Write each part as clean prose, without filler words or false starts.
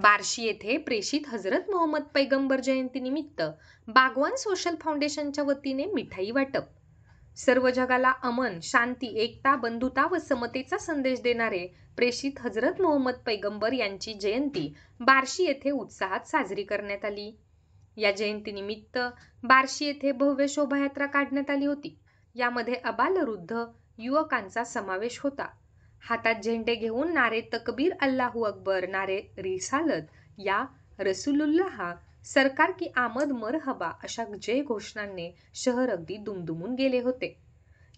बार्शी येथे प्रेषित हजरत मोहम्मद पैगंबर जयंतीनिमित्त बागवान सोशल फाउंडेशनच्या वतीने मिठाई वाटप। सर्व जगाला अमन, शांती, एकता, बंधुता व समतेचा संदेश देणारे प्रेषित हजरत मोहम्मद पैगंबर यांची जयंती बार्शी येथे उत्साहात साजरी करण्यात आली। या जयंतीनिमित्त बार्शी येथे भव्य शोभायात्रा काढण्यात आली होती। यामध्ये अबालवृद्ध युवकांचा समावेश होता। हातात झेंडे घेऊन नारे तकबीर, अल्लाहू अकबर, नारे रिसालत या रसूलुल्लाह, सरकार की आमद मरहबा अशा जय घोषणांनी शहर अगदी दुमदुमून गेले होते।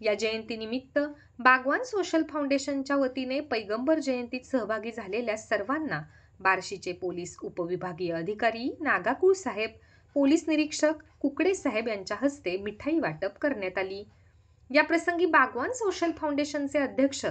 या जयंतीनिमित्त बागवान सोशल फाउंडेशनच्या वतीने पैगंबर जयंतीत सहभागी झालेल्या सर्वांना बार्शीचे पोलीस उपविभागीय अधिकारी नागाकुळ साहेब, पोलीस निरीक्षक कुकडे साहेब यांच्या हस्ते मिठाई वाटप करण्यात आली। या प्रसंगी बागवान सोशल फाउंडेशनचे अध्यक्ष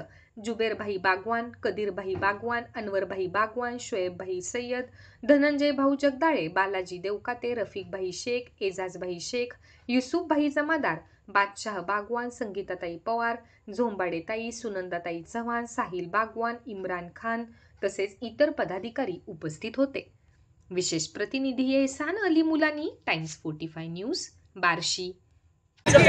जुबेरभाई बागवान, कदीरभाई बागवान, अनवरभाई बागवान, शोएबभाई सय्यद, धनंजय भाऊ जगदाळे, बालाजी देवकाते, रफिकभाई शेख, एजाजभाई शेख, युसुफभाई जमादार, बादशाह बागवान, संगीताताई पवार, झोंबाडेताई, सुनंदाताई चव्हाण, साहिल बागवान, इम्रान खान तसेच इतर पदाधिकारी उपस्थित होते। विशेष प्रतिनिधी एहसान अली मुलानी, टाइम्स 45 न्यूज, बार्शी। चलो